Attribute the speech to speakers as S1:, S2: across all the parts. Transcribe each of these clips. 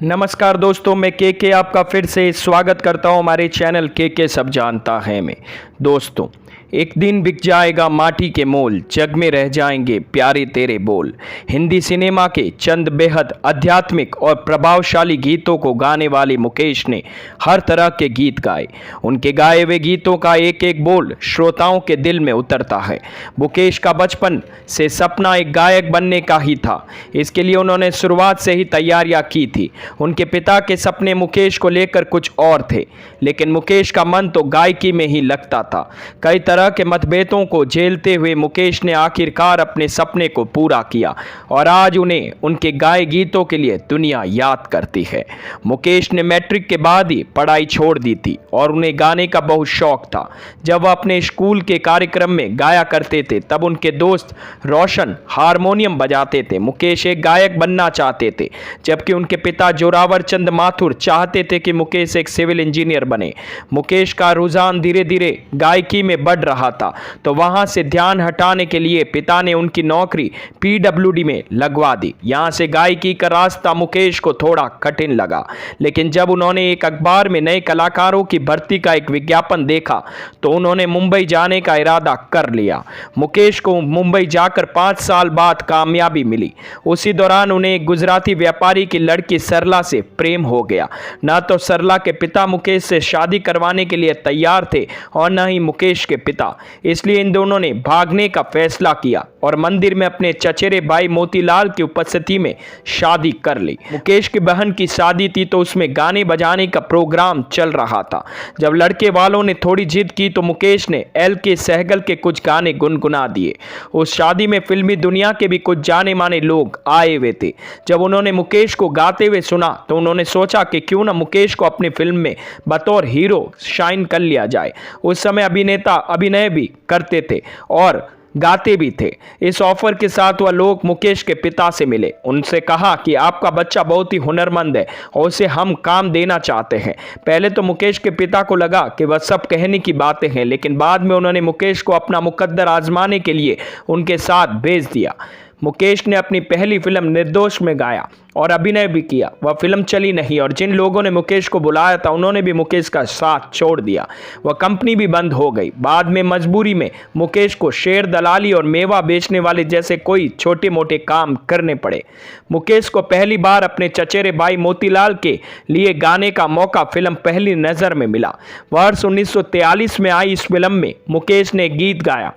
S1: नमस्कार दोस्तों, मैं के आपका फिर से स्वागत करता हूं हमारे चैनल के सब जानता है में। दोस्तों, एक दिन बिक जाएगा माटी के मोल, जग में रह जाएंगे प्यारे तेरे बोल। हिंदी सिनेमा के चंद बेहद आध्यात्मिक और प्रभावशाली गीतों को गाने वाले मुकेश ने हर तरह के गीत गाए। उनके गाए हुए गीतों का एक एक बोल श्रोताओं के दिल में उतरता है। मुकेश का बचपन से सपना एक गायक बनने का ही था। इसके लिए उन्होंने शुरुआत से ही तैयारियां की थी। उनके पिता के सपने मुकेश को लेकर कुछ और थे, लेकिन मुकेश का मन तो गायकी में ही लगता था। कई तरह के मतभेदों को झेलते हुए मुकेश ने आखिरकार अपने सपने को पूरा किया और आज उन्हें उनके गाए गीतों के लिए दुनिया याद करती है। मुकेश ने मैट्रिक के बाद ही पढ़ाई छोड़ दी थी और उन्हें गाने का बहुत शौक था। जब वह अपने स्कूल के कार्यक्रम में गाया करते थे तब उनके दोस्त रोशन हारमोनियम बजाते थे। मुकेश एक गायक बनना चाहते थे, जबकि उनके पिता जोरावर चंद माथुर चाहते थे कि मुकेश एक सिविल इंजीनियर बने। मुकेश का रुझान धीरे धीरे गायकी में बढ़ रहा था, तो वहां से ध्यान हटाने के लिए पिता ने उनकी नौकरी पीडब्ल्यूडी में लगवा दी। यहां से गायकी का रास्ता मुकेश को थोड़ा कठिन लगा, लेकिन जब उन्होंने एक अखबार में नए कलाकारों की भर्ती का एक विज्ञापन देखा तो उन्होंने मुंबई जाने का इरादा कर लिया। मुकेश को मुंबई जाकर 5 साल बाद कामयाबी मिली। उसी दौरान उन्हें एक गुजराती व्यापारी की लड़की सरला से प्रेम हो गया। न तो सरला के पिता मुकेश से शादी करवाने के लिए तैयार थे और न ही मुकेश के पिता। इसलिए इन दोनों ने भागने का फैसला किया और मंदिर में अपने चचेरे भाई मोतीलाल की उपस्थिति में शादी कर ली। मुकेश की बहन की शादी थी तो उसमें गाने बजाने का प्रोग्राम चल रहा था। जब लड़के वालों ने थोड़ी जिद की तो मुकेश ने LK सहगल के कुछ गाने गुनगुना दिए। उस शादी में फिल्मी दुनिया के भी कुछ जाने माने लोग आए हुए थे। जब उन्होंने मुकेश को गाते हुए सुना तो उन्होंने सोचा कि क्यों ना मुकेश को अपनी फिल्म में बतौर हीरो शाइन कर लिया जाए। उस समय अभिनेता अभिनय भी करते थे और गाते भी थे। इस ऑफर के साथ वह लोग मुकेश के पिता से मिले। उनसे कहा कि आपका बच्चा बहुत ही हुनरमंद है और उसे हम काम देना चाहते हैं। पहले तो मुकेश के पिता को लगा कि वह सब कहने की बातें हैं, लेकिन बाद में उन्होंने मुकेश को अपना मुकद्दर आजमाने के लिए उनके साथ भेज दिया। मुकेश ने अपनी पहली फिल्म निर्दोष में गाया और अभिनय भी किया। वह फिल्म चली नहीं और जिन लोगों ने मुकेश को बुलाया था उन्होंने भी मुकेश का साथ छोड़ दिया। वह कंपनी भी बंद हो गई। बाद में मजबूरी में मुकेश को शेर दलाली और मेवा बेचने वाले जैसे कोई छोटे मोटे काम करने पड़े। मुकेश को पहली बार अपने चचेरे भाई मोतीलाल के लिए गाने का मौका फिल्म पहली नज़र में मिला। वर्ष 1943 में आई इस फिल्म में मुकेश ने गीत गाया।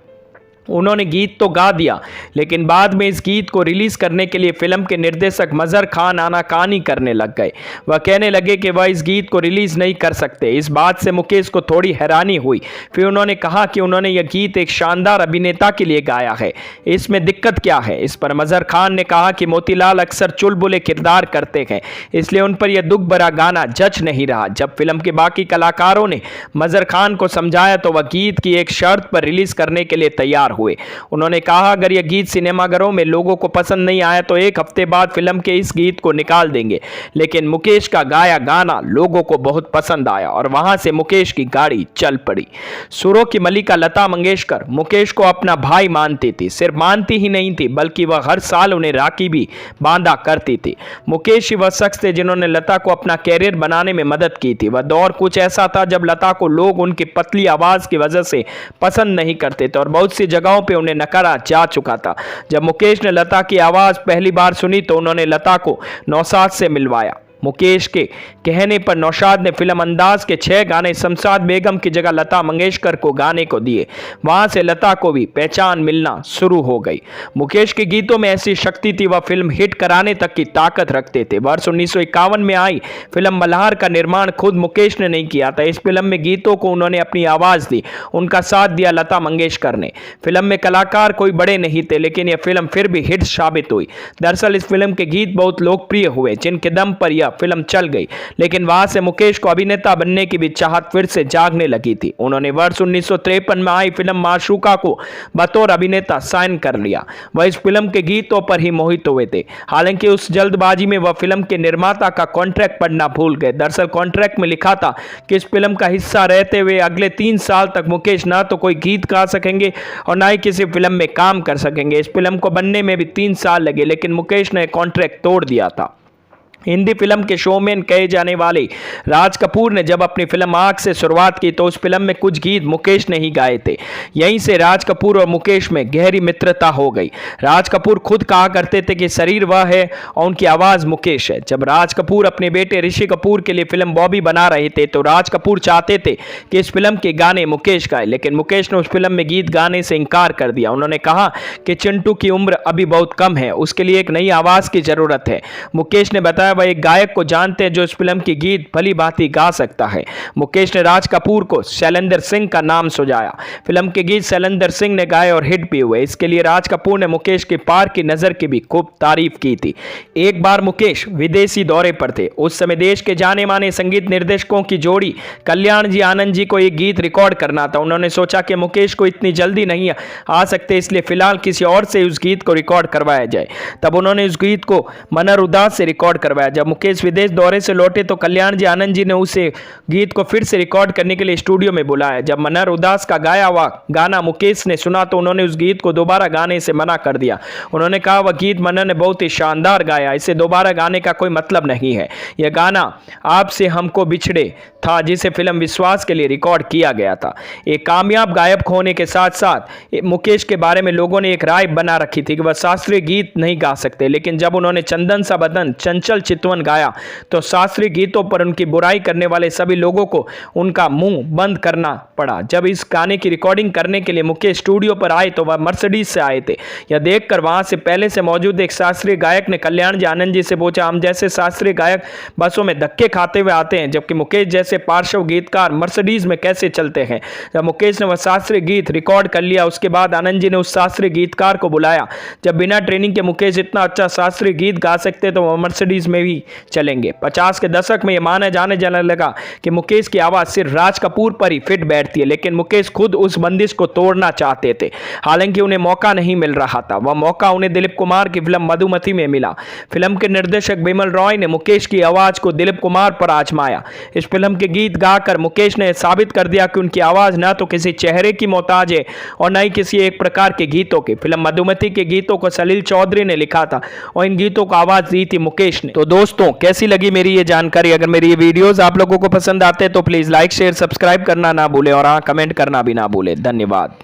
S1: उन्होंने गीत तो गा दिया, लेकिन बाद में इस गीत को रिलीज करने के लिए फिल्म के निर्देशक मजहर खान आनाकानी करने लग गए। वह कहने लगे कि वह इस गीत को रिलीज नहीं कर सकते। इस बात से मुकेश को थोड़ी हैरानी हुई। फिर उन्होंने कहा कि उन्होंने यह गीत एक शानदार अभिनेता के लिए गाया है, इसमें दिक्कत क्या है। इस पर मजहर खान ने कहा कि मोतीलाल अक्सर चुलबुले किरदार करते हैं, इसलिए उन पर यह दुख भरा गाना जच नहीं रहा। जब फिल्म के बाकी कलाकारों ने मजहर खान को समझाया तो वह गीत की एक शर्त पर रिलीज करने के लिए तैयार हुए। उन्होंने कहा अगर यह गीत सिनेमाघरों में लोगों को पसंद नहीं आया तो 1 हफ्ते बाद फिल्म के इस गीत को निकाल देंगे। लेकिन मुकेश का गाया गाना लोगों को बहुत पसंद आया और वहां से मुकेश की गाड़ी चल पड़ी। सुरों की मलिका लता मंगेशकर मुकेश को अपना भाई मानती थी। सिर्फ मानती ही नहीं थी बल्कि वह हर साल उन्हें राखी भी बांधा करती थी। मुकेश ही वह शख्स थे जिन्होंने लता को अपना कैरियर बनाने में मदद की थी। वह दौर कुछ ऐसा था जब लता को लोग उनकी पतली आवाज की वजह से पसंद नहीं करते थे और बहुत सी जगहों पे उन्हें नकारा जा चुका था। जब मुकेश ने लता की आवाज पहली बार सुनी तो उन्होंने लता को नौशाद से मिलवाया। मुकेश के कहने पर नौशाद ने फिल्म अंदाज के 6 गाने शमशाद बेगम की जगह लता मंगेशकर को गाने को दिए। वहां से लता को भी पहचान मिलना शुरू हो गई। मुकेश के गीतों में ऐसी शक्ति थी, वह फिल्म हिट कराने तक की ताकत रखते थे। वर्ष 1951 में आई फिल्म मल्हार का निर्माण खुद मुकेश ने नहीं किया था। इस फिल्म में गीतों को उन्होंने अपनी आवाज दी, उनका साथ दिया लता मंगेशकर ने। फिल्म में कलाकार कोई बड़े नहीं थे, लेकिन यह फिल्म फिर भी हिट साबित हुई। दरअसल इस फिल्म के गीत बहुत लोकप्रिय हुए, जिनके दम पर यह फिल्म चल गई। लेकिन वहां से मुकेश को अभिनेता बनने की भी चाहत फिर से जागने लगी थी। उन्होंने वर्ष 1953 में आई फिल्म माशूका को बतौर अभिनेता साइन कर लिया। वह इस फिल्म के गीतों पर ही मोहित हुए थे। हालांकि उस जल्दबाजी में वह फिल्म के निर्माता का कॉन्ट्रैक्ट पढ़ना भूल गए। दरअसल कॉन्ट्रैक्ट में लिखा था कि इस फिल्म का हिस्सा रहते हुए अगले 3 साल तक मुकेश ना तो कोई गीत गा सकेंगे और ना ही किसी फिल्म में काम कर सकेंगे। इस फिल्म को बनने में भी 3 साल लगे, लेकिन मुकेश ने कॉन्ट्रैक्ट तोड़ दिया था। हिंदी फिल्म के शोमैन कहे जाने वाले राज कपूर ने जब अपनी फिल्म आग से शुरुआत की तो उस फिल्म में कुछ गीत मुकेश ने ही गाए थे। यहीं से राज कपूर और मुकेश में गहरी मित्रता हो गई। राज कपूर खुद कहा करते थे कि शरीर वह है और उनकी आवाज़ मुकेश है। जब राज कपूर अपने बेटे ऋषि कपूर के लिए फिल्म बॉबी बना रहे थे तो राज कपूर चाहते थे कि इस फिल्म के गाने मुकेश गाए, लेकिन मुकेश ने उस फिल्म में गीत गाने से इनकार कर दिया। उन्होंने कहा कि चिंटू की उम्र अभी बहुत कम है, उसके लिए एक नई आवाज़ की ज़रूरत है। मुकेश ने बताया वह एक गायक को जानते हैं जो इस फिल्म की गीत भली भांति गा सकता है। मुकेश ने राज कपूर को शैलेंद्र सिंह का नाम सुझाया। फिल्म के गीत शैलेंद्र सिंह ने गाए और हिट भी हुए। इसके लिए राज कपूर ने मुकेश के पार की नज़र की भी खूब तारीफ की थी। एक बार मुकेश विदेशी दौरे पर थे। उस समय देश के जाने माने संगीत निर्देशकों की जोड़ी कल्याण जी आनंद जी को एक गीत रिकॉर्ड करना था। उन्होंने सोचा कि मुकेश को इतनी जल्दी नहीं आ सकते, इसलिए फिलहाल किसी और से उस गीत को रिकॉर्ड करवाया जाए। तब उन्होंने उस गीत को मनर उदास से रिकॉर्ड करवाया। जब मुकेश विदेश दौरे से लौटे तो कल्याण जी आनंद जी ने उसे गीत को फिर से रिकॉर्ड करने के लिए स्टूडियो में बुलाया। जब मनर उदास का गाया हुआ गाना मुकेश ने सुना तो उन्होंने उस गीत को दोबारा गाने से मना कर दिया। उन्होंने कहा वह गीत मनर ने बहुत ही शानदार गाया, इसे दोबारा गाने का कोई मतलब नहीं है। यह गाना आपसे हमको बिछड़े था जिसे फिल्म विश्वास के लिए रिकॉर्ड किया गया था। एक कामयाब गायक होने के साथ साथ मुकेश के बारे में लोगों ने एक राय बना रखी थी कि वह शास्त्रीय गीत नहीं गा सकते, लेकिन जब उन्होंने चंदन सा बदन चंचल चितवन गाया तो शास्त्रीय गीतों पर उनकी बुराई करने वाले सभी लोगों को उनका मुंह बंद करना पड़ा। जब इस गाने की रिकॉर्डिंग करने के लिए मुकेश स्टूडियो पर आए तो वह मर्सिडीज से आए थे। यह देखकर वहां से पहले से मौजूद एक शास्त्रीय गायक ने कल्याण जी आनंद जी से पूछा, हम जैसे शास्त्रीय गायक बसों में धक्के खाते हुए आते हैं, जबकि मुकेश जैसे पार्श्व गीतकार मर्सिडीज में कैसे चलते हैं। जब मुकेश ने वह शास्त्रीय गीत रिकॉर्ड कर लिया उसके बाद आनंद जी ने उस शास्त्रीय गीतकार को बुलाया। जब बिना ट्रेनिंग के मुकेश इतना अच्छा शास्त्रीय गीत गा सकते तो वह मर्सिडीज में भी चलेंगे। 50 के दशक में यह माना जाने लगा कि मुकेश की आवाज़ सिर्फ राज कपूर पर ही फिट बैठती है, लेकिन मुकेश खुद उस बंदिश को तोड़ना चाहते थे। हालांकि उन्हें मौका नहीं मिल रहा था। वह मौका उन्हें दिलीप कुमार की फिल्म मधुमती में मिला। फिल्म के निर्देशक बिमल रॉय ने मुकेश की आवाज़ को दिलीप कुमार पर आजमाया। इस फिल्म के गीत गाकर मुकेश ने साबित कर दिया कि उनकी आवाज़ न तो किसी चेहरे की मोहताज है और न ही किसी एक प्रकार के गीतों की। फिल्म मधुमती के गीतों को सलील चौधरी ने लिखा था और इन गीतों को आवाज़ दी थी मुकेश ने। तो दोस्तों कैसी लगी मेरी ये जानकारी? अगर मेरी ये वीडियोस आप लोगों को पसंद आते हैं तो प्लीज़ लाइक शेयर सब्सक्राइब करना ना भूलें और हाँ कमेंट करना भी ना भूलें। धन्यवाद।